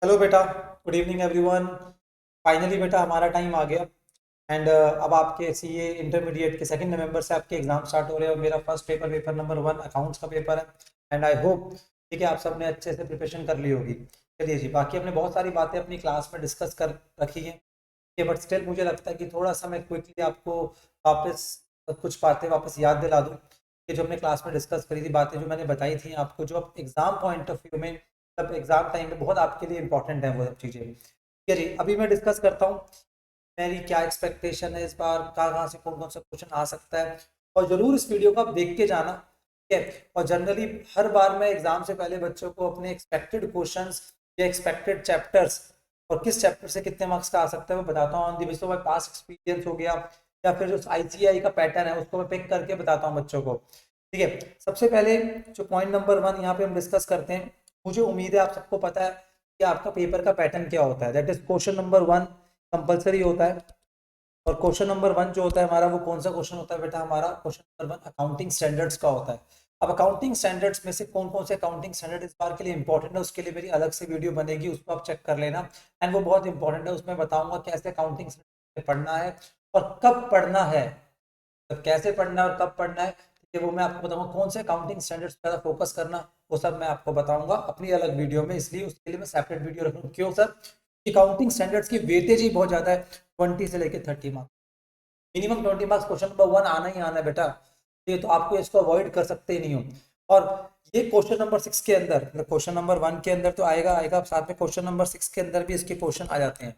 Hello बेटा। Good evening everyone. Finally बेटा हमारा टाइम आ गया। एंड अब आपके सीए इंटरमीडिएट के 2 नवंबर से आपके एग्जाम स्टार्ट हो रहे हैं और मेरा फर्स्ट पेपर नंबर 1 अकाउंट्स का पेपर है। एंड आई होप ठीक है, आप सबने अच्छे से प्रिपरेशन कर ली होगी। चलिए जी, बाकी हमने बहुत सारी बातें अपनी क्लास में डिस्कस कर रखी हैं। बट स्टिल मुझे लगता है कि थोड़ा सा मैं क्विकली आपको वापस कुछ बातें वापस याद दिला दूँ कि जो हमने क्लास में डिस्कस करी थी, बातें जो मैंने बताई थी आपको, जो अब एग्जाम पॉइंट ऑफ व्यू में तब एग्जाम टाइम पे बहुत आपके लिए इंपॉर्टेंट है वो सब चीज़ें। ठीक है जी, अभी मैं डिस्कस करता हूँ मेरी क्या एक्सपेक्टेशन है इस बार, कहाँ कहाँ से कौन कौन सा क्वेश्चन आ सकता है। और जरूर इस वीडियो को आप देख के जाना, ठीक है। और जनरली हर बार मैं एग्जाम से पहले बच्चों को अपने एक्सपेक्टेड क्वेश्चंस या एक्सपेक्टेड चैप्टर्स और किस चैप्टर से कितने मार्क्स का आ सकता है वो बताता हूँ। On the basis of pass experience हो गया या फिर जो आईसीआई का पैटर्न है उसको मैं पिक करके बताता हूँ बच्चों को। ठीक है, सबसे पहले जो पॉइंट नंबर 1 यहाँ पे हम डिस्कस करते हैं। मुझे उम्मीद है आप सबको पता है कि आपका पेपर का पैटर्न क्या होता है। That is question number 1 compulsory होता है। और क्वेश्चन नंबर 1 जो होता है हमारा, वो कौन सा क्वेश्चन होता है बेटा? हमारा क्वेश्चन नंबर 1 अकाउंटिंग स्टैंडर्ड्स का होता है। अब अकाउंटिंग स्टैंडर्ड्स में से कौन कौन से अकाउंटिंग स्टैंडर्ड इस बार के लिए इंपॉर्टेंट है, उसके लिए मेरी अलग से वीडियो बनेगी, उसको आप चेक कर लेना। एंड वो बहुत इंपॉर्टेंट है, उसमें बताऊंगा कैसे अकाउंटिंग पढ़ना है और कब पढ़ना है। तो कैसे पढ़ना है और कब पढ़ना है, ठीक है, वो मैं आपको बताऊंगा। कौन से अकाउंटिंग स्टैंडर्ड्स पर ज़्यादा फोकस करना, वो सब मैं आपको बताऊंगा अपनी अलग वीडियो में। इसलिए उसके लिए मैं सेपरेट वीडियो रख रहा हूँ। क्यों सर? अकाउंटिंग स्टैंडर्ड्स की वेटेज ही बहुत ज़्यादा है, 20 से लेकर 30 marks. Minimum 20 marks question number 1 आना ही आना है बेटा। ये तो आपको इसको अवॉइड कर सकते ही नहीं हो। और ये क्वेश्चन नंबर 6 के अंदर, क्वेश्चन नंबर 1 के अंदर तो आएगा आएगा, साथ में क्वेश्चन नंबर 6 के अंदर भी इसके क्वेश्चन आ जाते हैं।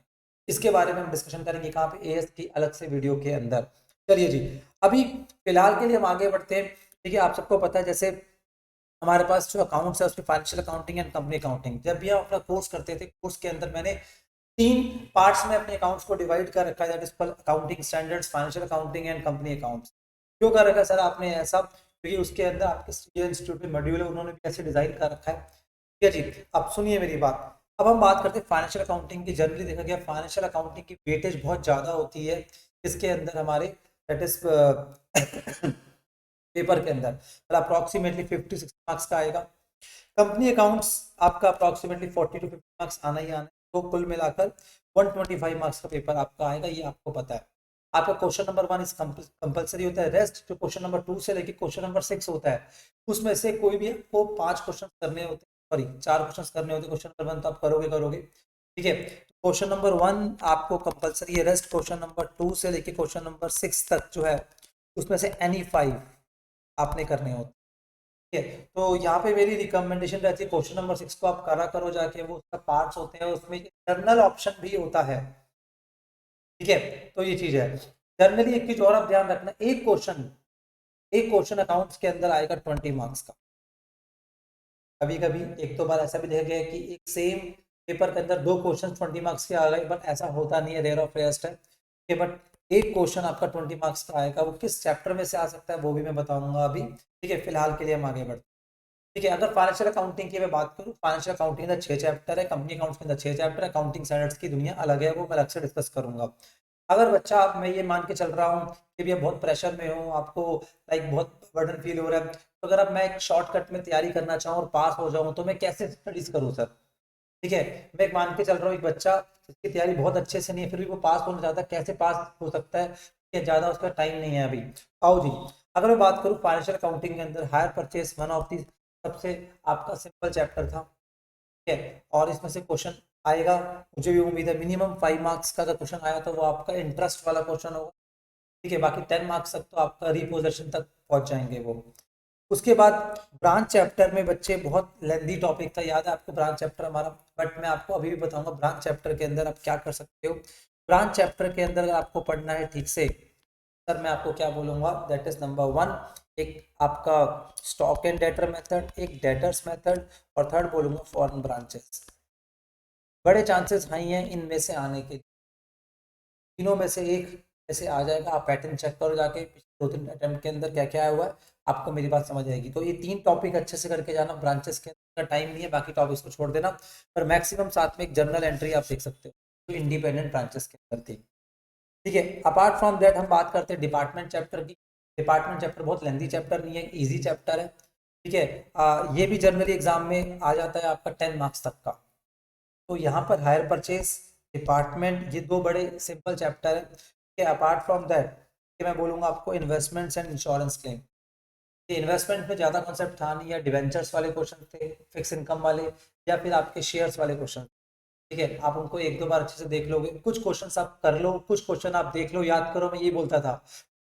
इसके बारे में हम डिस्कशन करेंगे कहाँ पे? एएस की अलग से वीडियो के अंदर। चलिए जी, अभी फिलहाल के लिए हम आगे बढ़ते हैं। ठीक है, आप सबको पता है जैसे हमारे पास जो अकाउंट्स है उसमें financial accounting and company accounting, जब भी हम अपना कोर्स करते थे, कोर्स के अंदर मैंने 3 पार्ट्स में अपने अकाउंट्स को डिवाइड कर रखा है। That is accounting standards, financial accounting and company accounts. क्यों कर रखा है सर आपने ऐसा? क्योंकि उसके अंदर आपके इंस्टीट्यूट में मॉड्यूल है, उन्होंने भी ऐसे डिजाइन कर रखा है। ठीक है जी, अब सुनिए मेरी बात। अब हम बात करते हैं फाइनेंशियल अकाउंटिंग की। जनरली देखा गया फाइनेंशियल अकाउंटिंग की वेटेज बहुत ज़्यादा होती है इसके अंदर हमारे, दैट इज पेपर के अंदर, अप्रॉक्सीमेटली 50-60 मार्क्स का आएगा। कंपनी अकाउंट्स आपका अप्रॉक्सीमेटली 40-50 मार्क्स आना ही आना है। तो कुल मिलाकर 125 मार्क्स का पेपर आपका आएगा, ये आपको पता है। आपका क्वेश्चन नंबर 1 इस कंपलसरी होता है। रेस्ट जो क्वेश्चन नंबर 2 से लेकर क्वेश्चन नंबर 6 होता है, उसमें से कोई भी आपको 5 क्वेश्चन करने होते हैं, सॉरी 4 क्वेश्चन करने होते हैं। क्वेश्चन नंबर 1 तो आप करोगे करोगे, ठीक है। क्वेश्चन नंबर 1 आपको कंपलसरी है। रेस्ट क्वेश्चन नंबर 2 से लेकर क्वेश्चन नंबर 6 तक जो है, उसमें से एनी 5 आपने करने होते हैं। ठीक है, तो यहाँ पे मेरी रिकमेंडेशन रहती है क्वेश्चन नंबर 6 को आप करा करो जाके, वो उसका पार्ट्स होते हैं, उसमें जर्नल ऑप्शन भी होता है। ठीक है, तो ये चीज है। जनरली एक चीज और आप ध्यान रखना, एक क्वेश्चन अकाउंट्स के अंदर आएगा 20 मार्क्स का। कभी कभी एक दो बार ऐसा भी देखा गया है कि एक सेम पेपर के अंदर 2 क्वेश्चन 20 मार्क्स के आ गए, बट ऐसा होता नहीं है, रेयर ऑफ रेयरस्ट है। बट एक क्वेश्चन आपका 20 मार्क्स का आएगा, वो किस चैप्टर में से आ सकता है वो भी मैं बताऊंगा अभी। ठीक है, फिलहाल के लिए हम आगे बढ़ते हैं। ठीक है, अगर फाइनेंशियल अकाउंटिंग की मैं बात करूँ, फाइनेंशियल अकाउंटिंग के अंदर 6 चैप्टर है, कंपनी अकाउंट्स के अंदर 6 चैप्टर है, अकाउंटिंग स्टैंडर्ड्स की दुनिया अलग है, वो मैं अलग से डिस्कस करूंगा। अगर बच्चा, मैं ये मान के चल रहा हूँ कि भैया बहुत प्रेशर में हूँ, आपको लाइक बहुत बर्डन फील हो रहा है, तो अगर अब मैं एक शॉर्टकट में तैयारी करना चाहूँ और पास हो जाऊँ, तो मैं कैसे स्टडीज करूँ सर? ठीक है, मैं एक मान के चल रहा हूँ एक बच्चा जिसकी तैयारी बहुत अच्छे से नहीं है, फिर भी वो पास होना चाहता है, कैसे पास हो सकता है? कि ज़्यादा उसका टाइम नहीं है अभी। आओ जी, अगर मैं बात करूँ फाइनेंशियल अकाउंटिंग के अंदर, hire purchase one of the सबसे आपका सिंपल चैप्टर था। ठीक है, और इसमें से क्वेश्चन आएगा, मुझे भी उम्मीद है मिनिमम 5 मार्क्स का अगर क्वेश्चन आया तो वो आपका इंटरेस्ट वाला क्वेश्चन होगा। ठीक है, बाकी 10 मार्क्स तक तो आपका रिपोजिशन तक पहुंच जाएंगे वो। उसके बाद ब्रांच चैप्टर में बच्चे, बहुत लेंदी टॉपिक था, याद है आपको ब्रांच चैप्टर हमारा? बट मैं आपको अभी भी बताऊंगा ब्रांच चैप्टर के अंदर आप क्या कर सकते हो। ब्रांच चैप्टर के अंदर अगर आपको पढ़ना है ठीक से, सर मैं आपको क्या बोलूंगा, दैट इज नंबर 1 एक आपका स्टॉक एंड डेटर मेथड, एक डेटर्स मेथड, और थर्ड बोलूंगा फॉरेन ब्रांचेस। बड़े चांसेस हाई हैं इनमें से आने के, तीनों में से एक ऐसे आ जाएगा। आप पैटर्न चेक करो जाके, पिछले 2-3 अटेम्प्ट के अंदर क्या क्या आया हुआ है, आपको मेरी बात समझ आएगी। तो ये 3 टॉपिक अच्छे से करके जाना। ब्रांचेस के अंदर टाइम नहीं है, बाकी टॉपिक्स को छोड़ देना। पर मैक्सिमम साथ में एक जर्नल एंट्री आप देख सकते हो तो इंडिपेंडेंट ब्रांचेस के अंदर थी। ठीक है, अपार्ट फ्रॉम दैट हम बात करते हैं डिपार्टमेंट चैप्टर की। डिपार्टमेंट चैप्टर बहुत लेंदी चैप्टर नहीं है, ईजी चैप्टर है। ठीक है, ये भी जनरली एग्जाम में आ जाता है आपका 10 मार्क्स तक का। तो यहाँ पर हायर परचेज, डिपार्टमेंट, ये दो बड़े सिंपल चैप्टर है कि अपार्ट फ्रॉम दैट कि मैं बोलूँगा आपको इन्वेस्टमेंट्स एंड इंश्योरेंस क्लेम। ये इन्वेस्टमेंट में ज़्यादा कॉन्सेप्ट था नहीं, या डिवेंचर्स वाले क्वेश्चन थे, फिक्स इनकम वाले, या फिर आपके शेयर्स वाले क्वेश्चन। ठीक है, आप उनको एक दो बार अच्छे से देख लोगे, कुछ क्वेश्चन आप कर लो, कुछ क्वेश्चन आप देख लो, याद करो, मैं ये बोलता था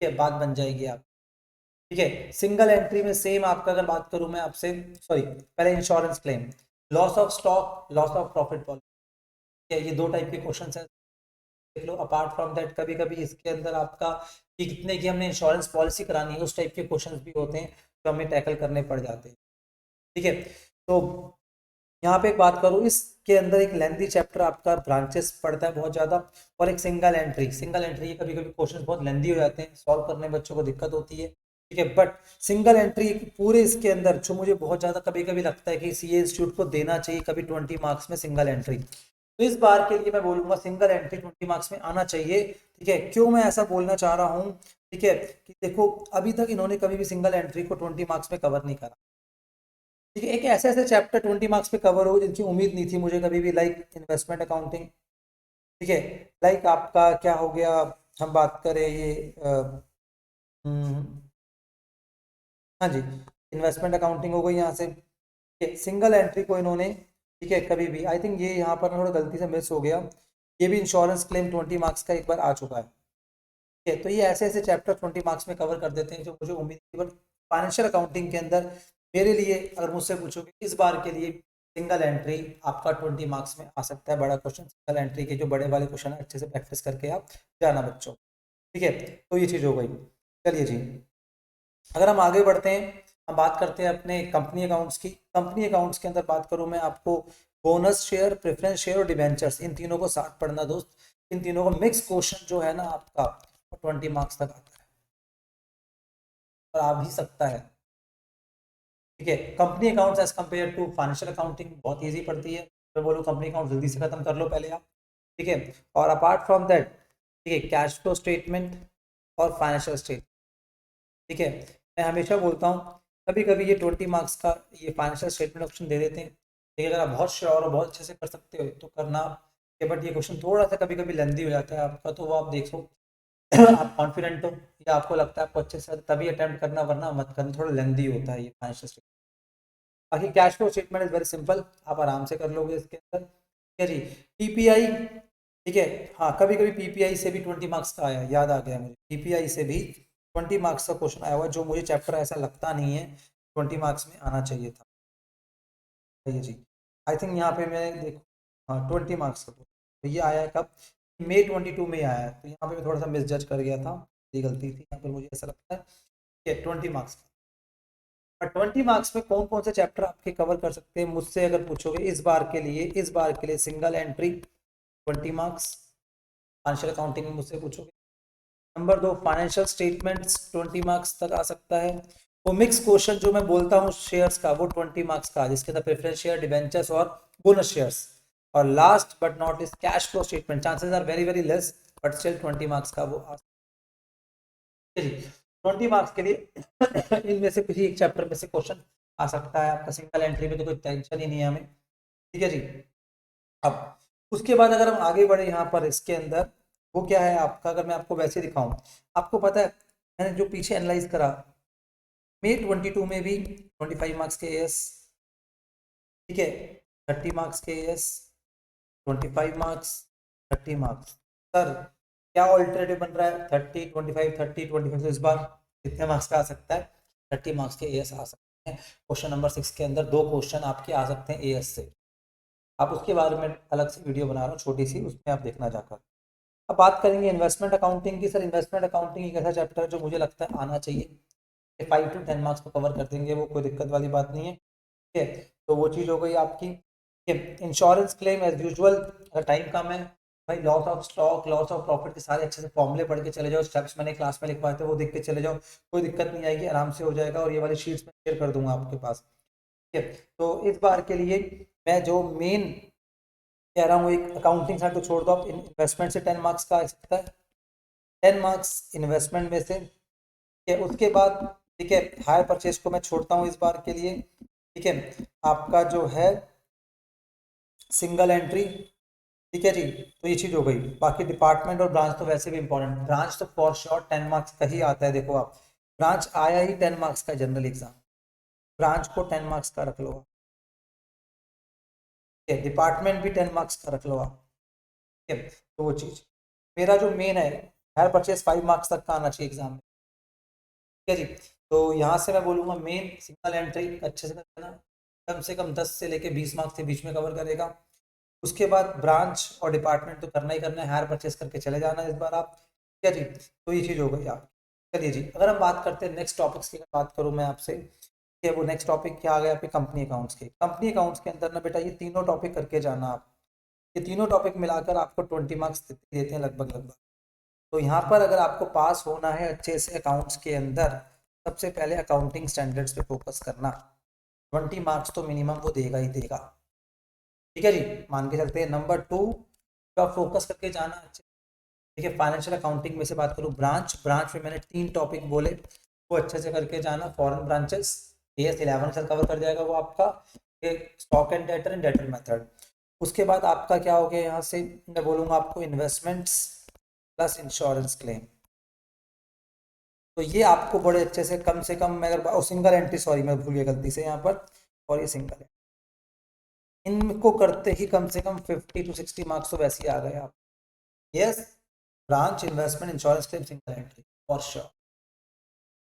कि बात बन जाएगी आप। ठीक है, सिंगल एंट्री में सेम आपका अगर बात करूं मैं आपसे, सॉरी पहले insurance claim, loss of stock, loss of profit policy, ये दो टाइप के क्वेश्चन हैं, देख लो। अपार्ट फ्रॉम दैट कभी कभी इसके अंदर आपका कि कितने की हमने इंश्योरेंस पॉलिसी करानी है, उस टाइप के क्वेश्चन भी होते हैं जो हमें टैकल करने पड़ जाते हैं। ठीक है, तो यहाँ पे एक बात करूँ, इसके अंदर एक लेंथी चैप्टर आपका ब्रांचेस पड़ता है बहुत ज़्यादा, और एक सिंगल एंट्री। सिंगल एंट्री कभी कभी क्वेश्चन बहुत लेंथी हो जाते हैं, सॉल्व करने में बच्चों को दिक्कत होती है। ठीक है, बट सिंगल एंट्री पूरे इसके अंदर जो मुझे बहुत ज़्यादा कभी कभी लगता है कि सीए इंस्टीट्यूट को देना चाहिए कभी 20 मार्क्स में सिंगल एंट्री, तो इस बार के लिए मैं बोलूंगा सिंगल एंट्री 20 मार्क्स में आना चाहिए। ठीक है, क्यों मैं ऐसा बोलना चाह रहा हूँ, ठीक है, कि देखो अभी तक इन्होंने कभी भी सिंगल एंट्री को 20 मार्क्स में कवर नहीं करा। ठीक है, एक ऐसे ऐसे चैप्टर 20 मार्क्स पे कवर हो जिनकी उम्मीद नहीं थी मुझे कभी भी, लाइक इन्वेस्टमेंट अकाउंटिंग। ठीक है, लाइक आपका क्या हो गया, हम बात करें ये हम्म, हाँ जी, इन्वेस्टमेंट अकाउंटिंग हो गई यहाँ से। सिंगल एंट्री को इन्होंने, ठीक है, कभी भी, आई थिंक ये यहाँ पर थोड़ा गलती से मिस हो गया, ये भी इंश्योरेंस क्लेम 20 मार्क्स का एक बार आ चुका है। ठीक है, तो ये ऐसे ऐसे चैप्टर 20 मार्क्स में कवर कर देते हैं जो मुझे उम्मीद थी, बट फाइनेंशियल अकाउंटिंग के अंदर मेरे लिए अगर मुझसे पूछोगे इस बार के लिए सिंगल एंट्री आपका 20 मार्क्स में आ सकता है, बड़ा क्वेश्चन। सिंगल एंट्री के जो बड़े वाले क्वेश्चन है अच्छे से प्रैक्टिस करके आप जाना बच्चों। ठीक है, तो ये चीज़ हो गई। चलिए जी, अगर हम आगे बढ़ते हैं, हम बात करते हैं अपने कंपनी अकाउंट्स की। कंपनी अकाउंट्स के अंदर बात करूं मैं आपको, बोनस शेयर, प्रेफरेंस शेयर और डिवेंचर्स, इन तीनों को साथ पढ़ना दोस्त। इन तीनों का मिक्स क्वेश्चन जो है ना आपका 20 मार्क्स तक आता है और आ भी सकता है। ठीक है, company accounts as compare to financial accounting बहुत ईजी पड़ती है, मैं बोलूँ कंपनी अकाउंट जल्दी से खत्म कर लो पहले आप। ठीक है, और अपार्ट फ्रॉम दैट, ठीक है, कैश फ्लो स्टेटमेंट और फाइनेंशियल स्टेटमेंट। ठीक है, मैं हमेशा बोलता हूँ कभी कभी ये 20 मार्क्स का ये फाइनेंशियल स्टेटमेंट ऑप्शन दे देते हैं, लेकिन अगर आप बहुत श्योर और बहुत अच्छे से कर सकते हो तो करना। बट ये क्वेश्चन थोड़ा सा कभी कभी लेंदी हो जाता है आपका, तो वो आप देखो आप कॉन्फिडेंट हो या आपको लगता है आपको अच्छे से तभी अटेम्प्ट करना, वरना मत करना, थोड़ा लेंदी होता है ये फाइनेंशियल स्टेटमेंट। बाकी cash flow statement is very simple, आप आराम से कर लोगे इसके अंदर। ठीक है जी, पीपीआई, ठीक है, हाँ कभी कभी पीपीआई से भी 20 मार्क्स का आया, याद आ गया मुझे, पीपीआई से भी 20 मार्क्स का क्वेश्चन आया हुआ, जो मुझे चैप्टर ऐसा लगता नहीं है 20 मार्क्स में आना चाहिए था। ये जी, आई थिंक यहाँ पे मैं देखो, हाँ 20 मार्क्स का तो ये आया है कब, मई 22 में आया है, तो यहाँ पे मैं थोड़ा सा मिस जज कर गया था, ये गलती थी यहाँ पर, मुझे ऐसा लगता है कि 20 मार्क्स का। और 20 मार्क्स में कौन कौन से चैप्टर आपके कवर कर सकते हैं मुझसे अगर पूछोगे इस बार के लिए, इस बार के लिए single entry 20 marks, financial accounting में मुझसे पूछोगे। नंबर दो, फाइनेंशियल स्टेटमेंट्स 20 मार्क्स तक आ सकता है। वो मिक्स क्वेश्चन जो मैं बोलता हूँ शेयर्स का, वो 20 मार्क्स का, जिसके अंदर प्रेफरेंस शेयर, डिवेंचर्स और बोनस शेयर्स। और last but not least cash flow statement, chances are very very less but still 20 marks का वो आ सकता है। 20 मार्क्स के लिए इनमें से किसी एक चैप्टर में से क्वेश्चन आ सकता है आपका, सिंगल एंट्री में तो कोई टेंशन ही नहीं है हमें। ठीक है जी, अब उसके बाद अगर हम आगे बढ़े यहाँ पर इसके अंदर, वो क्या है आपका, अगर मैं आपको वैसे दिखाऊं, आपको पता है मैंने जो पीछे एनालाइज करा, मई 22 में भी 25 मार्क्स के एएस, ठीक है, 30 मार्क्स के एएस, 25 मार्क्स, 30 मार्क्स। सर क्या ऑल्टरनेटिव बन रहा है, 30 25 30 25, तो इस बार कितने मार्क्स का आ सकता है, 30 मार्क्स के एएस आ सकते हैं। क्वेश्चन नंबर 6 के अंदर दो क्वेश्चन आपके आ सकते हैं एएस से, आप उसके बारे में अलग से वीडियो बना रहा हूँ छोटी सी, उसमें आप देखना जाकर। अब बात करेंगे इन्वेस्टमेंट अकाउंटिंग की। सर इन्वेस्टमेंट अकाउंटिंग एक ऐसा चैप्टर है जो मुझे लगता है आना चाहिए, 5 to 10 मार्क्स को कवर कर देंगे, वो कोई दिक्कत वाली बात नहीं है। ठीक है, तो वो चीज़ हो गई आपकी। इंश्योरेंस क्लेम एज यूजुअल, अगर टाइम कम है भाई, loss of stock, loss of profit के सारे अच्छे से फॉर्मूले पढ़ के चले जाओ, स्टेप्स मैंने क्लास में लिखवाए थे वो देख के चले जाओ, कोई दिक्कत नहीं आएगी, आराम से हो जाएगा, और ये वाली शीट्स में शेयर कर दूंगा आपके पास। ठीक है, तो इस बार के लिए मैं जो मेन कह रहा हूँ, एक अकाउंटिंग साइड तो छोड़ दो आप, इन्वेस्टमेंट से 10 मार्क्स का आ सकता है, 10 मार्क्स इन्वेस्टमेंट में से। ठीक है, उसके बाद ठीक है हायर परचेज को मैं छोड़ता हूँ इस बार के लिए। ठीक है, आपका जो है सिंगल एंट्री, ठीक है जी। तो ये चीज हो गई। बाकी डिपार्टमेंट और ब्रांच तो वैसे भी इंपॉर्टेंट, ब्रांच तो फॉर श्योर 10 मार्क्स का ही आता है। देखो आप, ब्रांच आया ही 10 मार्क्स का जनरल एग्जाम, ब्रांच को 10 मार्क्स का रख लो आप, डिपार्टमेंट भी 10 मार्क्स का रख लो आप, ठीक है। तो वो चीज, मेरा जो मेन है, हायर परचेज 5 मार्क्स तक का आना चाहिए एग्जाम में, ठीक है जी। तो यहाँ से मैं बोलूँगा मेन सिंगल एंट्री अच्छे से करना, कम से कम 10 से लेके 20 मार्क्स के बीच में कवर करेगा। उसके बाद ब्रांच और डिपार्टमेंट तो करना ही करना है, हायर परचेस करके चले जाना इस बार आप, ठीक है जी। तो ये चीज़ हो गई आप। चलिए जी, अगर हम बात करते हैं नेक्स्ट टॉपिक्स की, बात करूँ मैं आपसे कि वो नेक्स्ट टॉपिक क्या आ गया आपके कंपनी अकाउंट्स के। कंपनी अकाउंट्स के अंदर ना बेटा ये तीनों टॉपिक करके जाना आप, ये तीनों टॉपिक मिलाकर आपको 20 मार्क्स देते हैं लगभग लगभग। तो यहाँ पर अगर आपको पास होना है अच्छे से अकाउंट्स के अंदर, सबसे पहले अकाउंटिंग स्टैंडर्ड्स पे फोकस करना, 20 मार्क्स तो मिनिमम वो देगा ही देगा, ठीक है जी। मान के चलते हैं नंबर 2 का फोकस करके जाना अच्छे, ठीक है। फाइनेंशियल अकाउंटिंग में से बात करूँ, ब्रांच ब्रांच में मैंने 3 टॉपिक बोले, वो अच्छे से करके जाना। फॉरेन ब्रांचेस AS11 से कवर कर जाएगा वो आपका, stock and debtor and debtor method. उसके बाद आपका क्या हो गया, यहाँ से मैं बोलूँगा आपको इन्वेस्टमेंट्स प्लस इंश्योरेंस क्लेम। तो ये आपको बड़े अच्छे से कम मैं अगर सिंगल एंट्री, सॉरी मैं भूल गया गलती से यहाँ पर, और ये सिंगल है, इनको करते ही कम से कम 50 to 60 मार्क्स तो वैसे ही आ गए आप। Yes, branch investment insurance claim single entry for sure,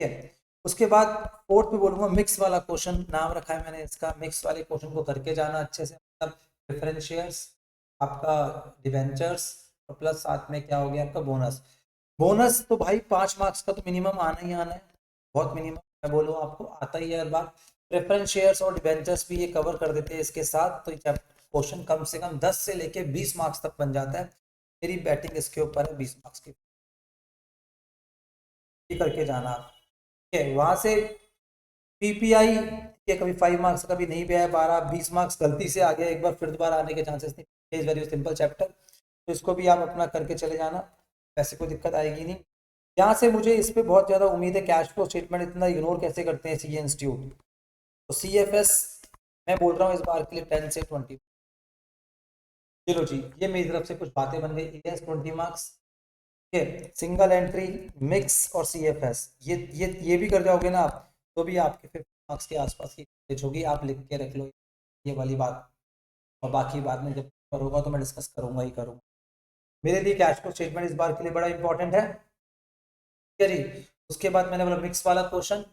ठीक है। उसके बाद फोर्थ में बोलूंगा मिक्स वाला क्वेश्चन, नाम रखा है मैंने इसका, मिक्स वाले क्वेश्चन को करके जाना अच्छे से, मतलब प्रेफरेंस शेयर्स, आपका डिवेंचर्स, और प्लस साथ में क्या हो गया आपका बोनस। बोनस तो भाई 5 मार्क्स का तो मिनिमम आना ही आना है, बहुत मिनिमम मैं बोलूँ आपको आता ही है हर बार। प्रेफरेंस शेयर्स और डिवेंचर्स भी ये कवर कर देते हैं इसके साथ, तो क्वेश्चन कम से कम 10 से लेके 20 मार्क्स तक बन जाता है। मेरी बैटिंग इसके ऊपर है 20 मार्क्स की, करके जाना आप, ठीक है। वहां से पीपीआई के कभी 5 मार्क्स कभी नहीं भी आया, 12-20 मार्क्स गलती से आ गया एक बार, फिर दोबारा आने के चांसेस नहीं, इज वेरी सिंपल चैप्टर, तो इसको भी आप अपना करके चले जाना, वैसे कोई दिक्कत आएगी नहीं। यहाँ से मुझे इस पे बहुत ज़्यादा उम्मीद है, कैश फ्लो स्टेटमेंट इतना इग्नोर कैसे करते हैं सीए इंस्टीट्यूट। तो CFS मैं बोल रहा हूँ इस बार के लिए 10 से 20। चलो जी, ये मेरी तरफ से कुछ बातें बन गई, ES 20 मार्क्स, ठीक है। सिंगल एंट्री, मिक्स और CFS, ये भी कर जाओगे ना आप, तो भी आपके 50 मार्क्स के आसपास की कवरेज होगी, आप लिख के रख लो ये वाली बात। और बाकी बाद में जब होगा तो मैं डिस्कस करूंगा ही करूंगा। मेरे लिए कैश फ्लो स्टेटमेंट इस बार के लिए बड़ा इंपॉर्टेंट है, ठीक है जी। उसके बाद मैंने बोला मिक्स वाला क्वेश्चन,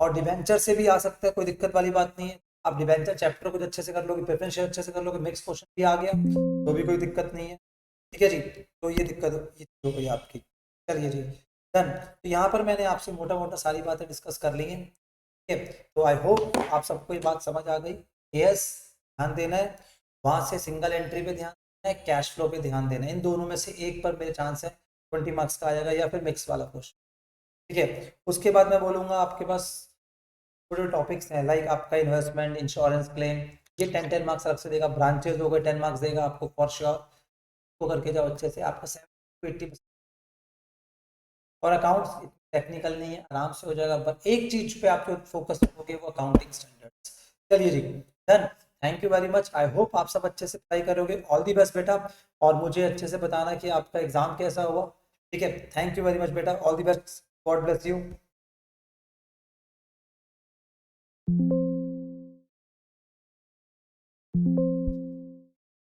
और डिवेंचर से भी आ सकता है, कोई दिक्कत वाली बात नहीं है। आप डिवेंचर चैप्टर को अच्छे से कर लोगे, प्रेफरेंस शेयर अच्छे से कर लोगे, मिक्स क्वेश्चन भी आ गया तो भी कोई दिक्कत नहीं है, ठीक है जी। तो ये दिक्कत ये हो गई आपकी, चलिए जी, डन। तो यहाँ पर मैंने आपसे मोटा मोटा सारी बातें डिस्कस कर ली हैं, ठीक है। तो आई होप आप सबको ये बात समझ आ गई। यस, ध्यान देना है, वहां से सिंगल एंट्री पे ध्यान देना है, कैश फ्लो पे ध्यान देना है, इन दोनों में से एक पर मेरे चांस है 20 मार्क्स का आ जाएगा, या फिर मिक्स वाला क्वेश्चन, ठीक है। उसके बाद मैं बोलूंगा आपके पास जो टॉपिक्स हैं, लाइक आपका इन्वेस्टमेंट इंश्योरेंस क्लेम, ये 10 मार्क्स अलग से देगा, ब्रांचेज हो गए 10 मार्क्स देगा आपको फॉर श्योर, तो करके जाओ अच्छे से, आपका 70-80%। और अकाउंट्स टेक्निकल नहीं है, आराम से हो जाएगा, बस एक चीज पे आपके फोकस रखोगे, वो अकाउंटिंग स्टैंडर्ड्स। चलिए जी, done. Thank you very much, I hope आप सब अच्छे से पढ़ाई करोगे, ऑल दी बेस्ट बेटा। और मुझे अच्छे से बताना कि आपका एग्जाम कैसा हुआ, ठीक है। थैंक यू वेरी मच बेटा, all the best, God bless you.